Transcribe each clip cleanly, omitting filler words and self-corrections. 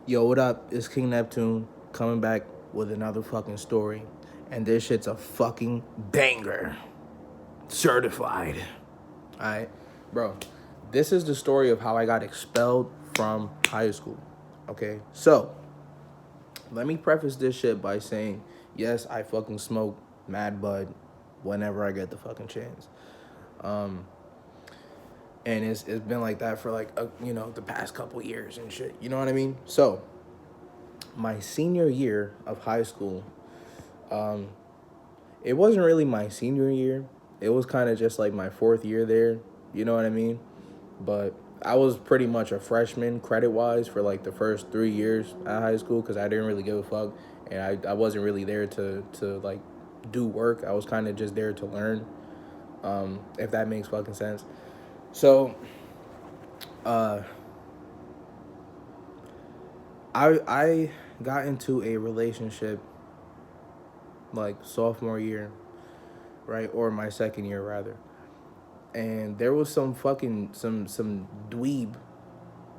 Yo, what up? It's King Neptune coming back with another fucking story. And this shit's a fucking banger. Certified. Alright? Bro, this is the story of how I got expelled from high school. Okay? So, let me preface this shit by saying, yes, I fucking smoke Mad Bud whenever I get the fucking chance. And it's been like that for like, the past couple years and shit. You know what I mean? So, my senior year of high school, it wasn't really my senior year. It was kind of just like my fourth year there. You know what I mean? But I was pretty much a freshman credit-wise for like the first 3 years at high school because I didn't really give a fuck. And I wasn't really there to like do work. I was kind of just there to learn, if that makes fucking sense. So, I got into a relationship like sophomore year, right? Or my second year rather. And there was some fucking some dweeb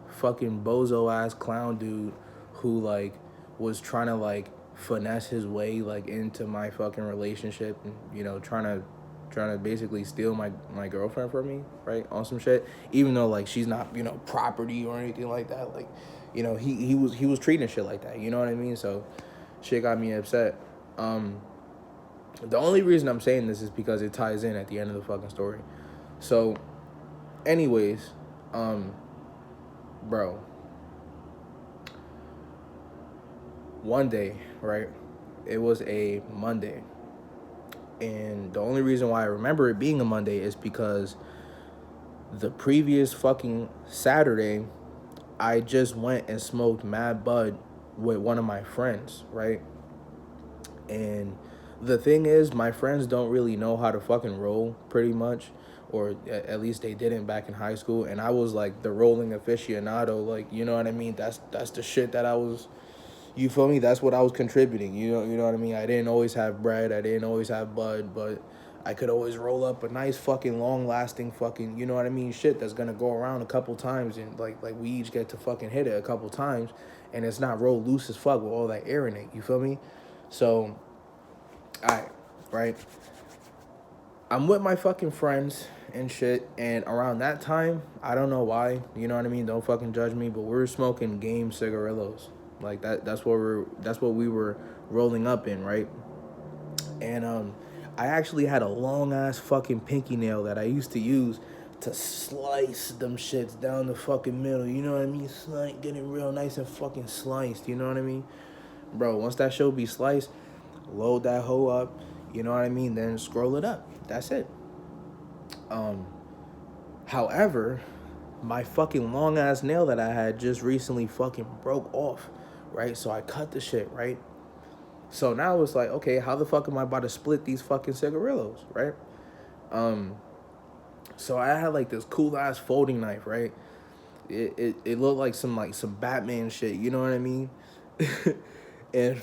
fucking bozo ass clown dude who like was trying to like finesse his way like into my fucking relationship and trying to basically steal my girlfriend from me, right? On some shit. Even though like she's not, property or anything like that. Like, he was treating shit like that, you know what I mean? So shit got me upset. The only reason I'm saying this is because it ties in at the end of the fucking story. So anyways, bro, one day, right? It was a Monday. And the only reason why I remember it being a Monday is because the previous fucking Saturday, I just went and smoked Mad Bud with one of my friends, right? And the thing is, my friends don't really know how to fucking roll, pretty much. Or at least they didn't back in high school. And I was like the rolling aficionado, like, you know what I mean? That's the shit that I was, you feel me? That's what I was contributing, you know what I mean? I didn't always have bread, I didn't always have bud, but I could always roll up a nice fucking long-lasting fucking, you know what I mean, shit that's gonna go around a couple times, and like we each get to fucking hit it a couple times, and it's not roll loose as fuck with all that air in it, you feel me? So, alright, right? I'm with my fucking friends and shit, and around that time, I don't know why, you know what I mean, don't fucking judge me, but we're smoking game cigarillos. Like that's what we were rolling up in, right? And I actually had a long ass fucking pinky nail that I used to use to slice them shits down the fucking middle, you know what I mean? Get it real nice and fucking sliced, you know what I mean? Bro, once that shit be sliced, load that hoe up, you know what I mean? Then scroll it up. That's it. However, my fucking long ass nail that I had just recently fucking broke off, right? So I cut the shit, right? So now it's like, okay, how the fuck am I about to split these fucking cigarillos, right? So I had like this cool ass folding knife, right? It looked like some Batman shit, you know what I mean? And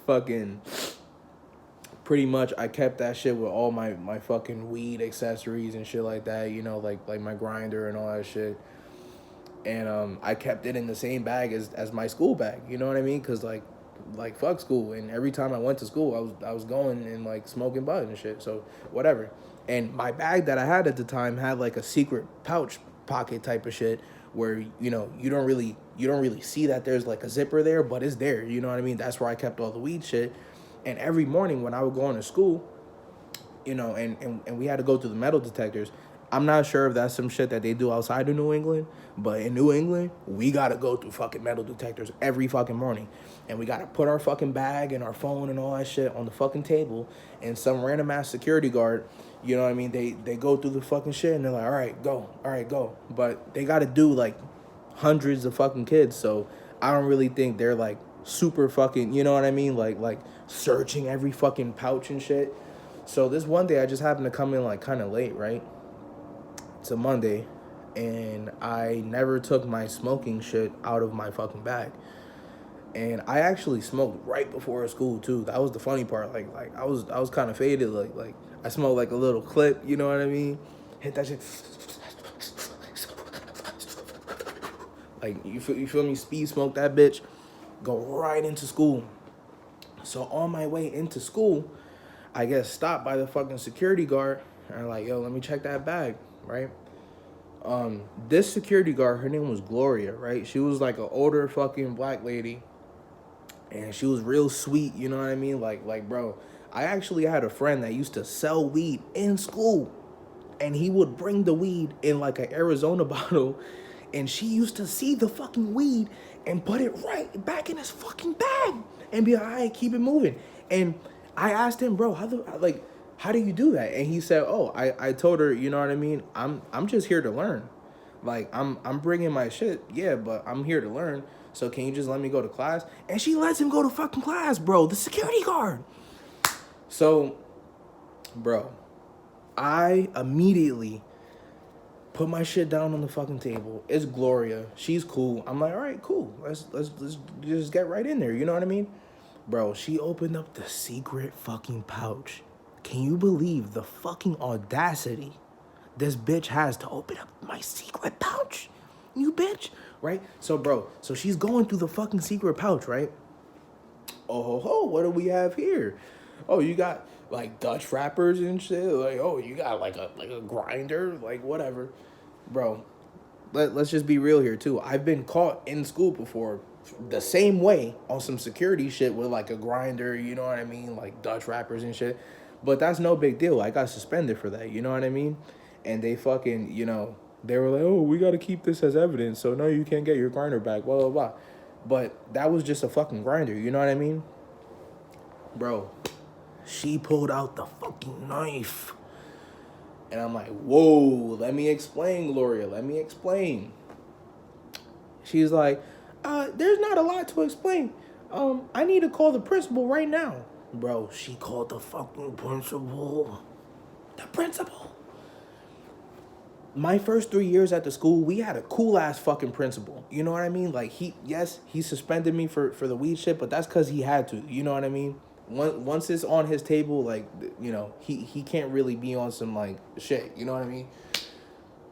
fucking pretty much I kept that shit with all my fucking weed accessories and shit like that, like my grinder and all that shit. And I kept it in the same bag as my school bag, you know what I mean? Cause like fuck school, and every time I went to school, I was going and like smoking bud and shit. So whatever. And my bag that I had at the time had like a secret pouch pocket type of shit where you don't really see that there's like a zipper there, but it's there. You know what I mean? That's where I kept all the weed shit. And every morning when I would go into school, and we had to go through the metal detectors. I'm not sure if that's some shit that they do outside of New England, but in New England, we gotta go through fucking metal detectors every fucking morning. And we gotta put our fucking bag and our phone and all that shit on the fucking table, and some random ass security guard, you know what I mean, they go through the fucking shit and they're like, all right, go. But they gotta do like hundreds of fucking kids, so I don't really think they're like super fucking, you know what I mean, like searching every fucking pouch and shit. So this one day I just happened to come in like kind of late, right? It's a Monday, and I never took my smoking shit out of my fucking bag. And I actually smoked right before school too. That was the funny part. Like I was kind of faded. Like I smoked like a little clip. You know what I mean? Hit that shit Like, you feel me? Speed smoke that bitch. Go right into school. So on my way into school, I get stopped by the fucking security guard. And I'm like, yo, let me check that bag, right? This security guard, her name was Gloria, right? She was like an older fucking black lady, and she was real sweet, you know what I mean? Like, bro, I actually had a friend that used to sell weed in school, and he would bring the weed in like an Arizona bottle, and she used to see the fucking weed and put it right back in his fucking bag and be like, all right, keep it moving. And I asked him, bro, how do you do that? And he said, oh, I told her, you know what I mean? I'm just here to learn. Like, I'm bringing my shit, yeah, but I'm here to learn. So can you just let me go to class? And she lets him go to fucking class, bro. The security guard. So, bro, I immediately put my shit down on the fucking table. It's Gloria. She's cool. I'm like, all right, cool. Let's just get right in there. You know what I mean? Bro, she opened up the secret fucking pouch. Can you believe the fucking audacity this bitch has to open up my secret pouch? You bitch, right? So, bro, so she's going through the fucking secret pouch, right? Oh, ho, ho, what do we have here? Oh, you got, like, Dutch wrappers and shit. Like, oh, you got, like a grinder. Like, whatever. Bro, let's just be real here, too. I've been caught in school before the same way on some security shit with, like, a grinder, you know what I mean? Like, Dutch wrappers and shit. But that's no big deal. I got suspended for that, you know what I mean? And they fucking, you know, they were like, oh, we got to keep this as evidence. So, no, you can't get your grinder back, blah, blah, blah. But that was just a fucking grinder, you know what I mean? Bro, she pulled out the fucking knife. And I'm like, whoa, let me explain, Gloria. Let me explain. She's like, there's not a lot to explain. I need to call the principal right now. Bro, she called the fucking principal. The principal. My first 3 years at the school, we had a cool ass fucking principal. You know what I mean? Like, he suspended me for the weed shit, but that's because he had to. You know what I mean? Once it's on his table, like, you know, he can't really be on some, like, shit. You know what I mean?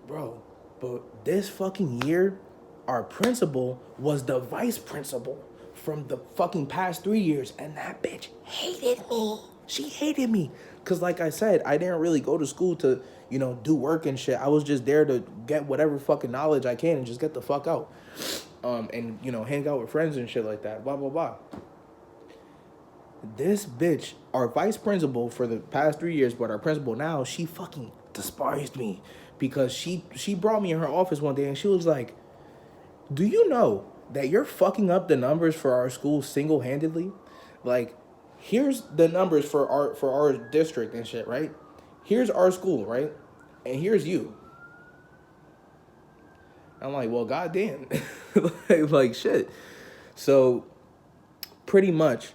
Bro, but this fucking year, our principal was the vice principal from the fucking past 3 years, and that bitch hated me. She hated me. Because, like I said, I didn't really go to school to, you know, do work and shit. I was just there to get whatever fucking knowledge I can and just get the fuck out. And, you know, hang out with friends and shit like that. Blah, blah, blah. This bitch, our vice principal for the past 3 years, but our principal now, she fucking despised me. Because she brought me in her office one day and she was like, do you know that you're fucking up the numbers for our school single-handedly? Like, here's the numbers for our district and shit, right? Here's our school, right? And here's you. I'm like, well, goddamn. like, shit. So, pretty much,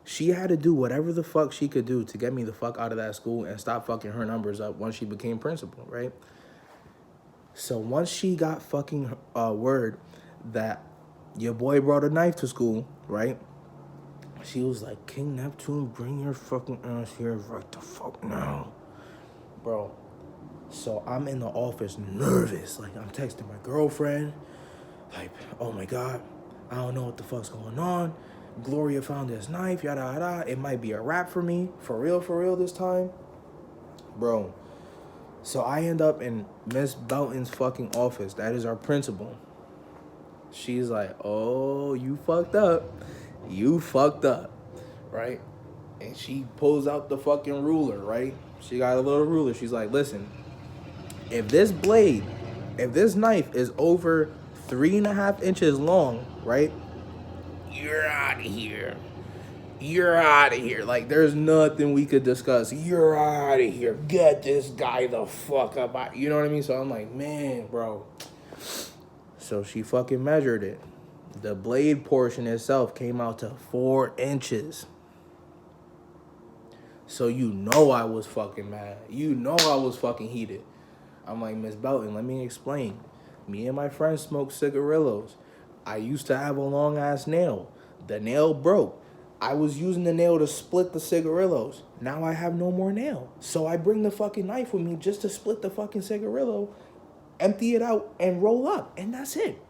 she had to do whatever the fuck she could do to get me the fuck out of that school and stop fucking her numbers up once she became principal, right? So, once she got fucking word that your boy brought a knife to school, right? She was like, King Neptune, bring your fucking ass here right the fuck now. Bro, so I'm in the office nervous. Like, I'm texting my girlfriend. Like, oh my God, I don't know what the fuck's going on. Gloria found this knife, yada, yada. It might be a wrap for me. For real this time. Bro, so I end up in Miss Belton's fucking office. That is our principal. She's like, oh, you fucked up. You fucked up, right? And she pulls out the fucking ruler, right? She got a little ruler. She's like, listen, if this knife is over 3.5 inches long, right? You're out of here. You're out of here. Like, there's nothing we could discuss. You're out of here. Get this guy the fuck up. You know what I mean? So I'm like, man, bro. So she fucking measured it. The blade portion itself came out to 4 inches. So you know I was fucking mad. You know I was fucking heated. I'm like, Miss Belton, let me explain. Me and my friends smoke cigarillos. I used to have a long ass nail. The nail broke. I was using the nail to split the cigarillos. Now I have no more nail. So I bring the fucking knife with me just to split the fucking cigarillo, empty it out, and roll up. And that's it.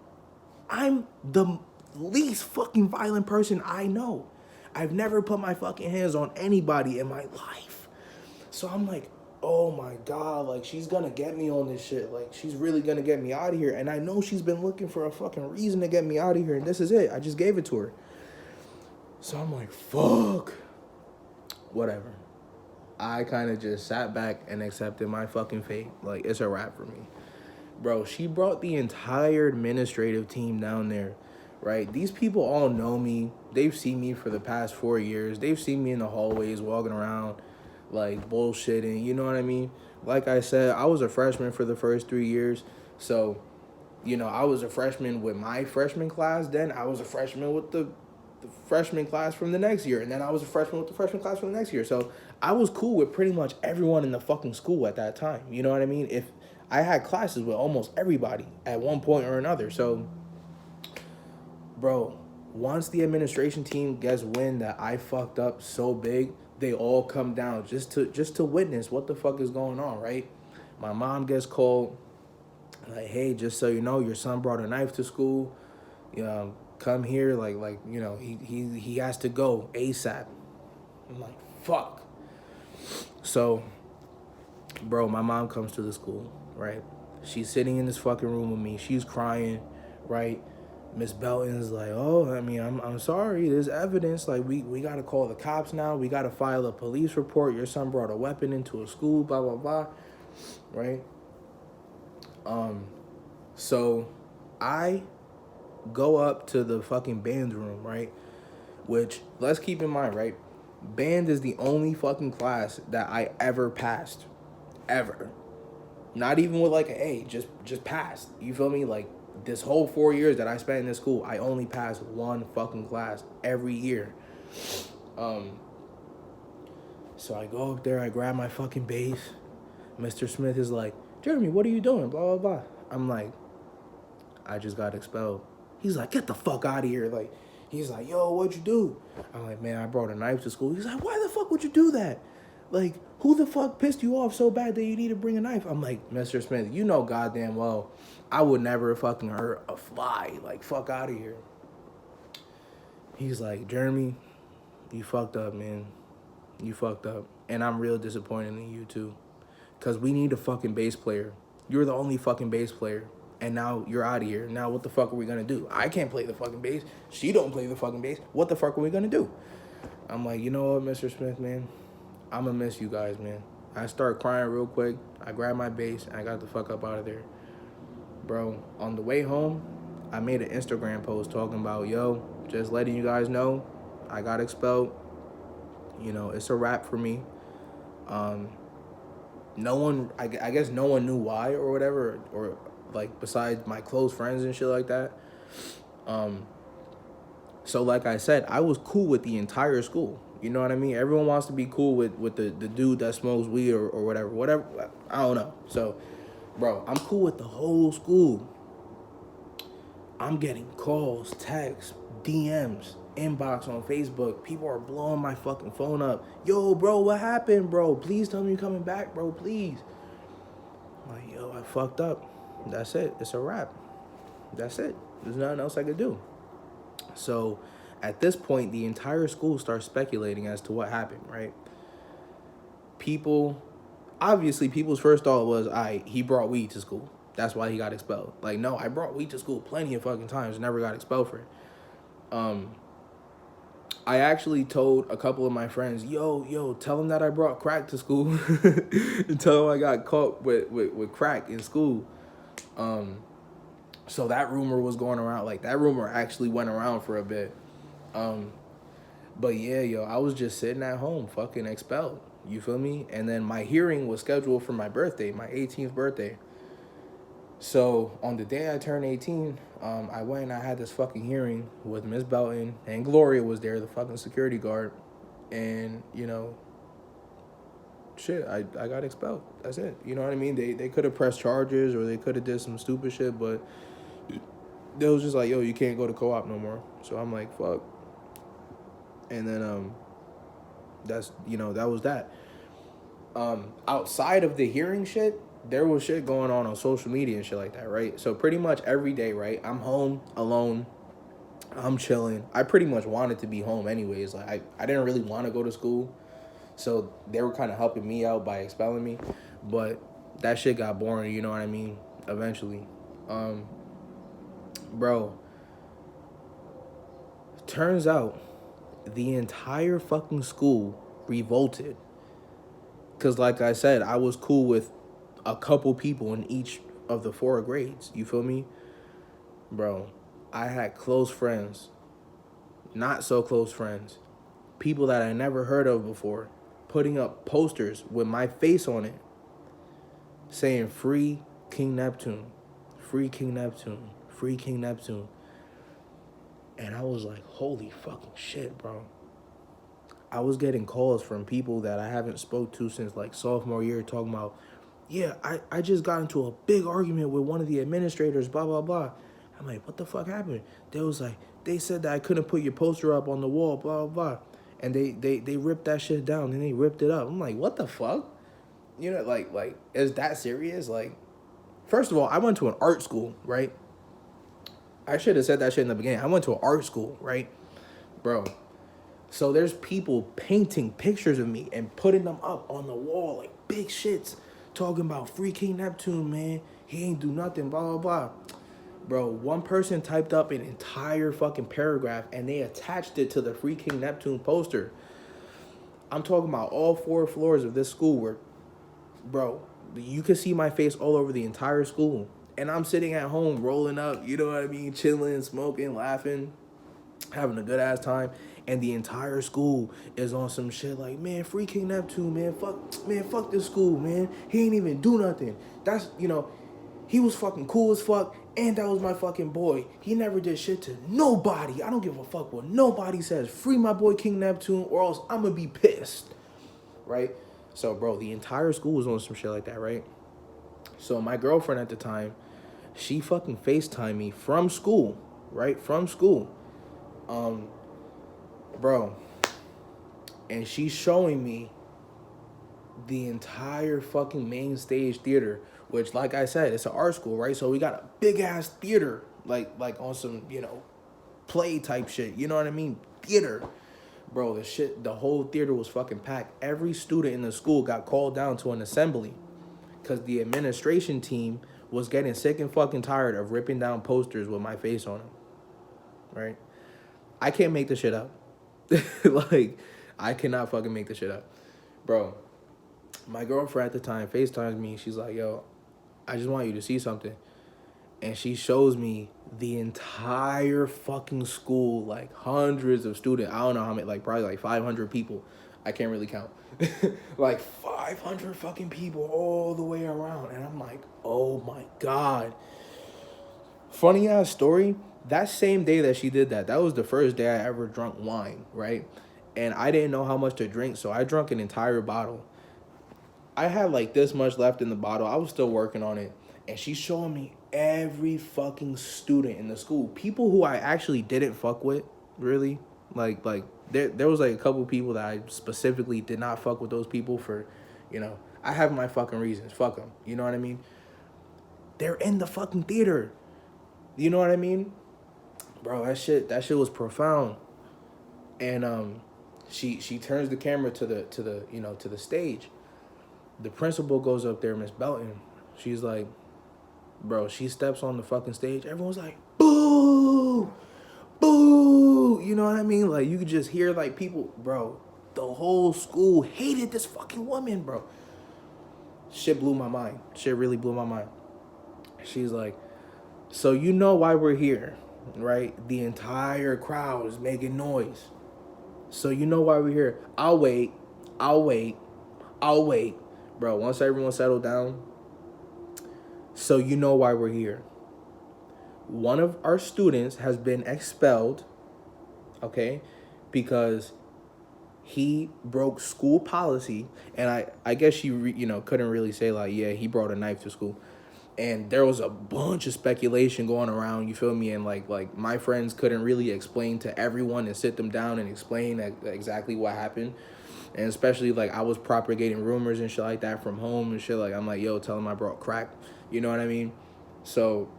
I'm the least fucking violent person I know. I've never put my fucking hands on anybody in my life. So I'm like, oh my God, like she's gonna get me on this shit. Like she's really gonna get me out of here. And I know she's been looking for a fucking reason to get me out of here. And this is it. I just gave it to her. So I'm like, fuck. Whatever. I kind of just sat back and accepted my fucking fate. Like, it's a wrap for me. Bro, she brought the entire administrative team down there, right? These people all know me. They've seen me for the past 4 years. They've seen me in the hallways walking around, like, bullshitting. You know what I mean? Like I said, I was a freshman for the first 3 years. So, you know, I was a freshman with my freshman class. Then I was a freshman with the freshman class from the next year. And then I was a freshman with the freshman class from the next year. So I was cool with pretty much everyone in the fucking school at that time. You know what I mean? If I had classes with almost everybody at one point or another. So, bro, once the administration team gets wind that I fucked up so big, they all come down just to witness what the fuck is going on, right? My mom gets called, like, hey, just so you know, your son brought a knife to school. Come here, like you know, he has to go ASAP. I'm like, fuck. So, bro, my mom comes to the school, right? She's sitting in this fucking room with me. She's crying, right? Miss Belton's like, oh, I mean, I'm sorry. There's evidence. Like, we got to call the cops now. We got to file a police report. Your son brought a weapon into a school, blah, blah, blah, right? So I go up to the fucking band room, right? Which, let's keep in mind, right? Band is the only fucking class that I ever passed. Ever. Not even with like an A, just passed. You feel me? Like, this whole 4 years that I spent in this school, I only passed one fucking class every year. So I go up there, I grab my fucking bass. Mr. Smith is like, Jeremy, what are you doing? Blah, blah, blah. I'm like, I just got expelled. He's like, get the fuck out of here. Like, he's like, yo, what'd you do? I'm like, man, I brought a knife to school. He's like, why the fuck would you do that? Like, who the fuck pissed you off so bad that you need to bring a knife? I'm like, Mr. Smith, you know goddamn well I would never fucking hurt a fly. Like, fuck out of here. He's like, Jeremy, you fucked up, man. You fucked up. And I'm real disappointed in you, too. Because we need a fucking bass player. You're the only fucking bass player. And now you're out of here. Now what the fuck are we going to do? I can't play the fucking bass. She don't play the fucking bass. What the fuck are we going to do? I'm like, you know what, Mr. Smith, man? I'm going to miss you guys, man. I start crying real quick. I grab my bass, and I got the fuck up out of there. Bro, on the way home, I made an Instagram post talking about, yo, just letting you guys know, I got expelled. You know, it's a wrap for me. No one, I guess no one knew why or whatever, or like besides my close friends and shit like that. So like I said, I was cool with the entire school. You know what I mean? Everyone wants to be cool with the dude that smokes weed or whatever. I don't know. So, bro, I'm cool with the whole school. I'm getting calls, texts, DMs, inbox on Facebook. People are blowing my fucking phone up. Yo, bro, what happened, bro? Please tell me you're coming back, bro, please. I'm like, yo, I fucked up. That's it. It's a wrap. That's it. There's nothing else I could do. So at this point, the entire school starts speculating as to what happened, right? Obviously, people's first thought was, he brought weed to school. That's why he got expelled. Like, no, I brought weed to school plenty of fucking times, never got expelled for it. I actually told a couple of my friends, yo, tell them that I brought crack to school. And tell them I got caught with crack in school. So that rumor was going around. Like, that rumor actually went around for a bit. But yeah, yo, I was just sitting at home, fucking expelled. You feel me? And then my hearing was scheduled for my birthday, my 18th birthday. So on the day I turned 18, I went and I had this fucking hearing with Miss Belton, and Gloria was there, the fucking security guard. And, you know, shit, I got expelled. That's it. You know what I mean? They could have pressed charges or they could have did some stupid shit, but they was just like, yo, you can't go to co-op no more. So I'm like, fuck. And then that was that. Outside of the hearing shit, there was shit going on social media and shit like that, right? So pretty much every day, right, I'm home alone, I'm chilling. I pretty much wanted to be home anyways. Like I didn't really want to go to school. So they were kind of helping me out by expelling me. But that shit got boring, you know what I mean? Eventually. Um, Bro, turns out the entire fucking school revolted. Cause like I said, I was cool with a couple people in each of the 4 grades. You feel me? Bro, I had close friends, not so close friends, people that I never heard of before, putting up posters with my face on it saying free King Neptune, free King Neptune, free King Neptune. And I was like, holy fucking shit, bro. I was getting calls from people that I haven't spoke to since like sophomore year talking about, yeah, I just got into a big argument with one of the administrators, blah, blah, blah. I'm like, what the fuck happened? They said that I couldn't put your poster up on the wall, blah, blah, blah. And they ripped that shit down and they ripped it up. I'm like, what the fuck? You know, like, is that serious? Like, first of all, I went to an art school, right? I should have said that shit in the beginning. I went to an art school, right? Bro. So there's people painting pictures of me and putting them up on the wall, like big shits, talking about free King Neptune, man. He ain't do nothing, blah, blah, blah. Bro, one person typed up an entire fucking paragraph and they attached it to the free King Neptune poster. I'm talking about all 4 floors of this school where, bro, you could see my face all over the entire school. And I'm sitting at home rolling up, you know what I mean? Chilling, smoking, laughing, having a good ass time. And the entire school is on some shit like, man, free King Neptune, man, fuck this school, man. He ain't even do nothing. That's, he was fucking cool as fuck, and that was my fucking boy. He never did shit to nobody. I don't give a fuck what nobody says. Free my boy King Neptune, or else I'm gonna be pissed, right? So, bro, the entire school was on some shit like that, right? So my girlfriend at the time, she fucking FaceTimed me from school, right? From school. Bro, and she's showing me the entire fucking main stage theater, which, like I said, it's an art school, right? So we got a big ass theater, like on some, play type shit. You know what I mean? Theater. Bro, the whole theater was fucking packed. Every student in the school got called down to an assembly because the administration team was getting sick and fucking tired of ripping down posters with my face on them, right? I can't make this shit up. Like, I cannot fucking make this shit up. Bro, my girlfriend at the time FaceTimes me. She's like, yo, I just want you to see something. And she shows me the entire fucking school, like hundreds of students. I don't know how many, like probably like 500 people. I can't really count. Like 500 fucking people all the way around. And I'm like, oh my God. Funny ass story. That same day that she did that was the first day I ever drunk wine, right? And I didn't know how much to drink, so I drank an entire bottle. I had like this much left in the bottle. I was still working on it. And she's showing me every fucking student in the school. People who I actually didn't fuck with, really. Like there was like a couple people that I specifically did not fuck with those people for, I have my fucking reasons. Fuck them. You know what I mean? They're in the fucking theater. You know what I mean? Bro, that shit was profound. And she turns the camera to the stage. The principal goes up there, Miss Belton. She's like, bro, she steps on the fucking stage. Everyone's like, boo, boo. You know what I mean? Like, you could just hear like people, bro. The whole school hated this fucking woman, bro. Shit blew my mind. Shit really blew my mind. She's like, so you know why we're here, right? The entire crowd is making noise. So you know why we're here. I'll wait. Bro, once everyone settled down, so you know why we're here. One of our students has been expelled, okay, because he broke school policy. And I guess she, couldn't really say like, yeah, he brought a knife to school. And there was a bunch of speculation going around, you feel me? And like my friends couldn't really explain to everyone and sit them down and explain exactly what happened. And especially like I was propagating rumors and shit like that from home and shit. Like I'm like, yo, tell him I brought crack. You know what I mean? So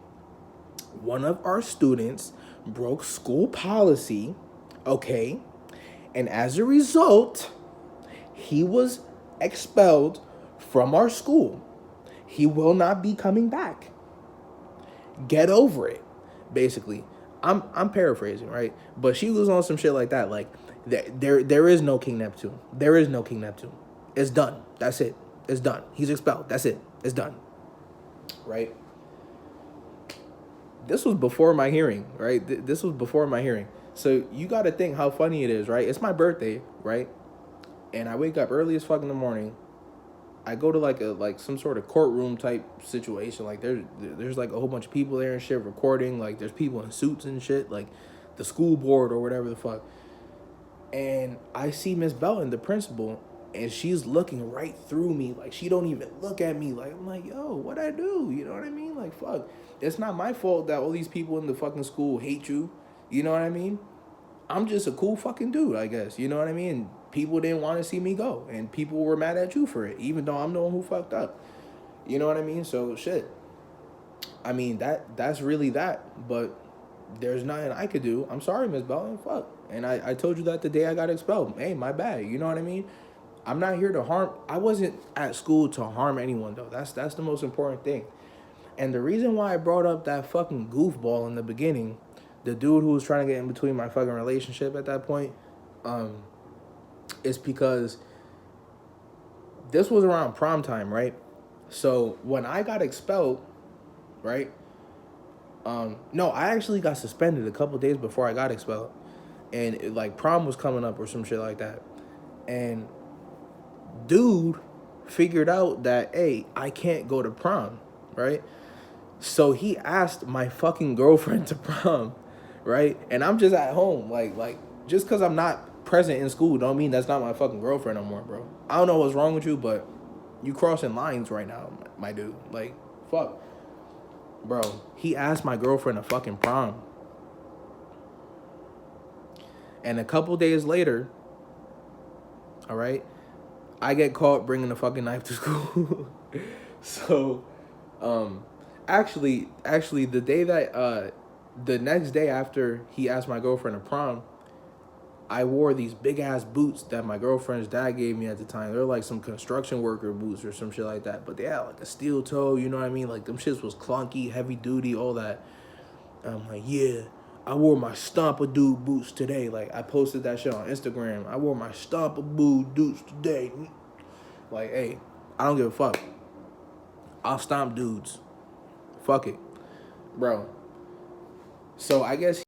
one of our students broke school policy, okay, and as a result, he was expelled from our school. He will not be coming back. Get over it, basically. I'm paraphrasing, right? But she was on some shit like that. Like there is no King Neptune. There is no King Neptune. It's done. That's it. It's done. He's expelled. That's it. It's done. Right? This was before my hearing, right? This was before my hearing. So you got to think how funny it is, right? It's my birthday, right? And I wake up early as fuck in the morning. I go to like some sort of courtroom type situation. Like there's like a whole bunch of people there and shit recording. Like there's people in suits and shit, like the school board or whatever the fuck. And I see Miss Belton, the principal, and she's looking right through me. Like she don't even look at me. Like I'm like, yo, what I do? You know what I mean? Like fuck. It's not my fault that all these people in the fucking school hate you. You know what I mean? I'm just a cool fucking dude, I guess. You know what I mean? People didn't want to see me go, and people were mad at you for it, even though I'm the one who fucked up. You know what I mean? So shit. I mean that's really that, but there's nothing I could do. I'm sorry, Miss Belton. Fuck. And I told you that the day I got expelled. Hey, my bad. You know what I mean? I'm not here to harm. I wasn't at school to harm anyone though. That's the most important thing. And the reason why I brought up that fucking goofball in the beginning, the dude who was trying to get in between my fucking relationship at that point, is because this was around prom time, right? So when I got expelled, right? No, I actually got suspended a couple days before I got expelled, and like prom was coming up or some shit like that, and dude figured out that hey, I can't go to prom, right? So he asked my fucking girlfriend to prom, right? And I'm just at home, like just because I'm not present in school, don't mean that's not my fucking girlfriend no more, bro. I don't know what's wrong with you, but you crossing lines right now, my dude. Like, fuck, bro. He asked my girlfriend to fucking prom, and a couple days later, all right, I get caught bringing a fucking knife to school. So, actually, the day that the next day after he asked my girlfriend to prom, I wore these big ass boots that my girlfriend's dad gave me at the time. They're like some construction worker boots or some shit like that, but they had like a steel toe. You know what I mean? Like them shits was clunky, heavy duty, all that. And I'm like, yeah, I wore my Stomper Dude boots today. Like I posted that shit on Instagram. I wore my Stomper Dude boots today. Like, hey, I don't give a fuck. I'll stomp dudes. Fuck it, bro. So I guess